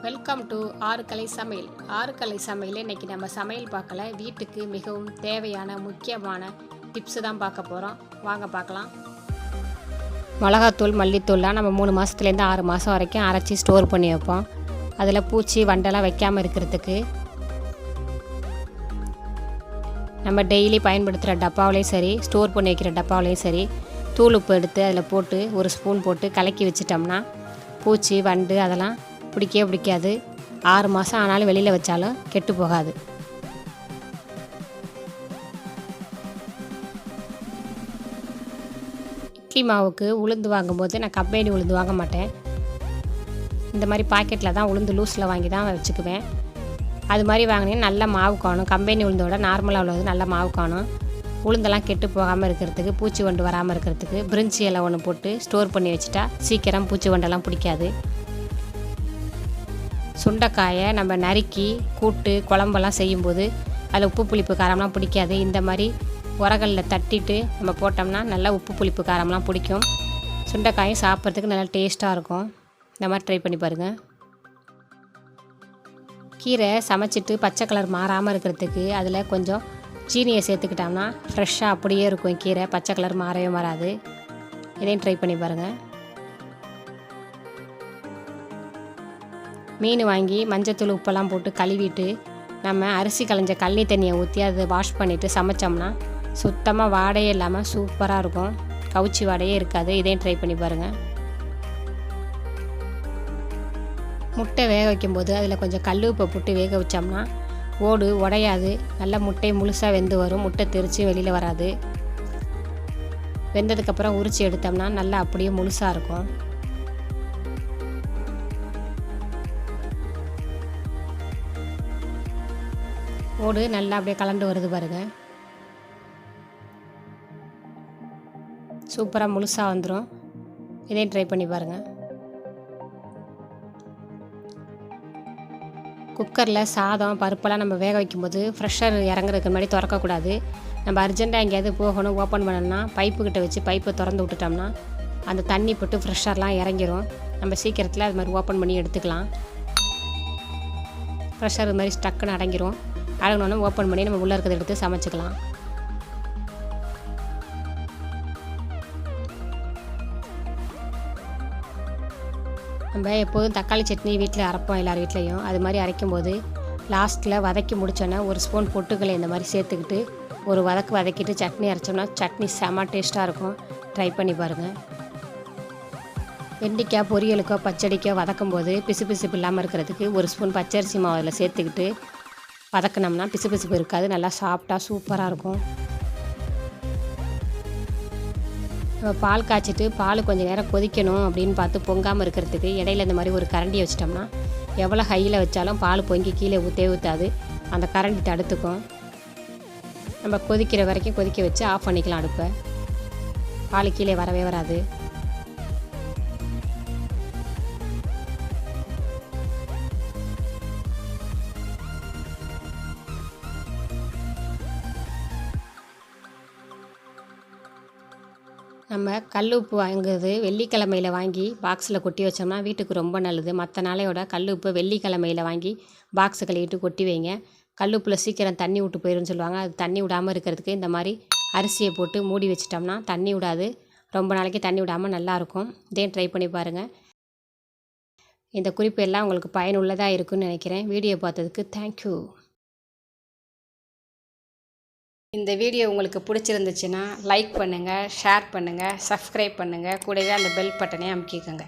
Welcome to ஆறுக்கலை சமையல். ஆறுக்கலை சமையல் இன்றைக்கி நம்ம சமையல் பார்க்கல, வீட்டுக்கு மிகவும் தேவையான முக்கியமான டிப்ஸு தான் பார்க்க போகிறோம். வாங்க பார்க்கலாம். மிளகாத்தூள் மல்லித்தூள்லாம் நம்ம 3 மாதத்துலேருந்து 6 மாதம் வரைக்கும் அரைச்சி ஸ்டோர் பண்ணி வைப்போம். அதில் பூச்சி வண்டெல்லாம் வைக்காமல் இருக்கிறதுக்கு நம்ம டெய்லி பயன்படுத்துகிற டப்பாவிலையும் சரி, ஸ்டோர் பண்ணி வைக்கிற டப்பாவிலையும் சரி, தூள் உப்பு எடுத்து அதில் போட்டு ஒரு ஸ்பூன் போட்டு கலக்கி வச்சிட்டோம்னா பூச்சி வண்டு அதெல்லாம் பிடிக்காது. 6 மாதம் ஆனாலும் வெளியில் வச்சாலும் கெட்டு போகாது. இட்லி மாவுக்கு உளுந்து வாங்கும்போது நான் கம்பெனி உளுந்து வாங்க மாட்டேன். இந்த மாதிரி பாக்கெட்டில் தான் உளுந்து லூஸில் வாங்கி தான் வச்சுக்குவேன். அது மாதிரி வாங்கினீங்கன்னா நல்ல மாவு காணும். கம்பெனி உளுந்தோட நார்மலாக உள்ளது நல்ல மாவு காணும். உளுந்தெல்லாம் கெட்டு போகாமல் இருக்கிறதுக்கு, பூச்சி வண்டு வராமல் இருக்கிறதுக்கு பிரிஞ்சி இலை ஒன்று போட்டு ஸ்டோர் பண்ணி வச்சுட்டா சீக்கிரம் பூச்சி வண்டெல்லாம் பிடிக்காது. சுண்டைக்காயை நம்ம நறுக்கி கூட்டு குழம்பெல்லாம் செய்யும்போது அதில் உப்பு புளிப்பு காரம்லாம் பிடிக்காது. இந்த மாதிரி உரகளில் தட்டிட்டு நம்ம போட்டோம்னா நல்லா உப்பு புளிப்பு காரம்லாம் பிடிக்கும். சுண்டைக்காயும் சாப்பிட்றதுக்கு நல்லா டேஸ்ட்டாக இருக்கும். இந்த மாதிரி ட்ரை பண்ணி பாருங்கள். கீரை சமைச்சிட்டு பச்சை கலர் மாறாமல் இருக்கிறதுக்கு அதில் கொஞ்சம் சீனியை சேர்த்துக்கிட்டோம்னா ஃப்ரெஷ்ஷாக அப்படியே இருக்கும். கீரை பச்சை கலர் மாறவே மாறாது. இதையும் ட்ரை பண்ணி பாருங்கள். மீன் வாங்கி மஞ்சத்தூள் உப்பெல்லாம் போட்டு கழுவிட்டு நம்ம அரிசி களைஞ்ச கழனி தண்ணியை ஊற்றி அதை வாஷ் பண்ணிவிட்டு சமைச்சோம்னா சுத்தமாக வாடையே இல்லாமல் சூப்பராக இருக்கும். கவுச்சி வாடையே இருக்காது. இதையும் ட்ரை பண்ணி பாருங்கள். முட்டை வேக வைக்கும்போது அதில் கொஞ்சம் கல் உப்பை போட்டு வேக வச்சோம்னா ஓடு உடையாது. நல்லா முட்டை முழுசாக வெந்து வரும். முட்டை தெரித்து வெளியில் வராது. வெந்ததுக்கப்புறம் உரித்து எடுத்தோம்னா நல்லா அப்படியே முழுசாக இருக்கும். ஓடு நல்லா அப்படியே கலந்து வருது பாருங்கள். சூப்பராக முழுசாக வந்துடும். இதையும் ட்ரை பண்ணி பாருங்கள். குக்கரில் சாதம் பருப்பெல்லாம் நம்ம வேக வைக்கும்போது ப்ரெஷர் இறங்குறதுக்கு முன்னாடி திறக்கக்கூடாது. நம்ம அர்ஜெண்ட்டாக எங்கேயாவது போகணும் ஓப்பன் பண்ணணும்னா பைப்புக்கிட்ட வச்சு பைப்பை திறந்து விட்டுட்டோம்னா அந்த தண்ணி போட்டு ப்ரெஷர்லாம் இறங்கிரும். நம்ம சீக்கிரத்தில் அது மாதிரி ஓப்பன் பண்ணி எடுத்துக்கலாம். ப்ரெஷர் இது மாதிரி ஸ்டக்குன்னு அடங்கிரும். அடங்கினோன்னு ஓப்பன் பண்ணி நம்ம உள்ளே இருக்கிறத எடுத்து சமைச்சிக்கலாம். நம்ம எப்போதும் தக்காளி சட்னி வீட்டில் அரைப்போம் எல்லார் வீட்லேயும். அது மாதிரி அரைக்கும்போது லாஸ்ட்டில் வதக்கி முடித்தோன்னே ஒரு ஸ்பூன் பொட்டுக்கலை இந்த மாதிரி சேர்த்துக்கிட்டு ஒரு வதக்கிட்டு சட்னி அரைச்சோம்னா சட்னி செம்ம டேஸ்ட்டாக இருக்கும். ட்ரை பண்ணி பாருங்கள். வெண்டைக்காய் பொரியலுக்கோ பச்சடிக்கோ வதக்கும்போது பிசுபிசுப்பு இல்லாமல் இருக்கிறதுக்கு ஒரு ஸ்பூன் பச்சரிசி மாவு அதில் சேர்த்துக்கிட்டு வதக்கினோம்னா பிசுபிசுப்பு இருக்காது. நல்லா சாஃப்டாக சூப்பராக இருக்கும். நம்ம பால் காய்ச்சிட்டு பால் கொஞ்சம் நேரம் கொதிக்கணும் அப்படின்னு பார்த்து பொங்காமல் இருக்கிறதுக்கு இடையில இந்த மாதிரி ஒரு கரண்டியை வச்சிட்டோம்னா எவ்வளோ ஹையில் வச்சாலும் பால் பொங்கி கீழே ஊற்றாது. அந்த கரண்டி தடுத்துக்கும். நம்ம கொதிக்கிற வரைக்கும் கொதிக்க வச்சு ஆஃப் பண்ணிக்கலாம் அடுப்பை. பால் கீழே வரவே வராது. நம்ம கல் உப்பு வாங்குறது வெள்ளிக்கிழமையில் வாங்கி பாக்ஸில் கொட்டி வச்சோம்னா வீட்டுக்கு ரொம்ப நல்லது. மற்ற நாளையோட கல் உப்பு வெள்ளிக்கிழமையில் வாங்கி பாக்ஸை கழுவிட்டு கொட்டி வைங்க. கல் உப்பில் சீக்கிரம் தண்ணி விட்டு போயிடும்னு சொல்லுவாங்க. அது தண்ணி விடாமல் இருக்கிறதுக்கு இந்த மாதிரி அரிசியை போட்டு மூடி வச்சிட்டோம்னா தண்ணி விடாது. ரொம்ப நாளைக்கு தண்ணி விடாமல் நல்லாயிருக்கும். இதையும் ட்ரை பண்ணி பாருங்கள். இந்த குறிப்பு எல்லாம் உங்களுக்கு பயனுள்ளதாக இருக்குன்னு நினைக்கிறேன். வீடியோ பார்த்ததுக்கு தேங்க்யூ. இந்த வீடியோ உங்களுக்கு பிடிச்சிருந்துச்சுன்னா லைக் பண்ணுங்கள், ஷேர் பண்ணுங்கள், சப்ஸ்கிரைப் பண்ணுங்கள். கூடவே அந்த பெல் பட்டனை அமுக்கிக்கோங்க.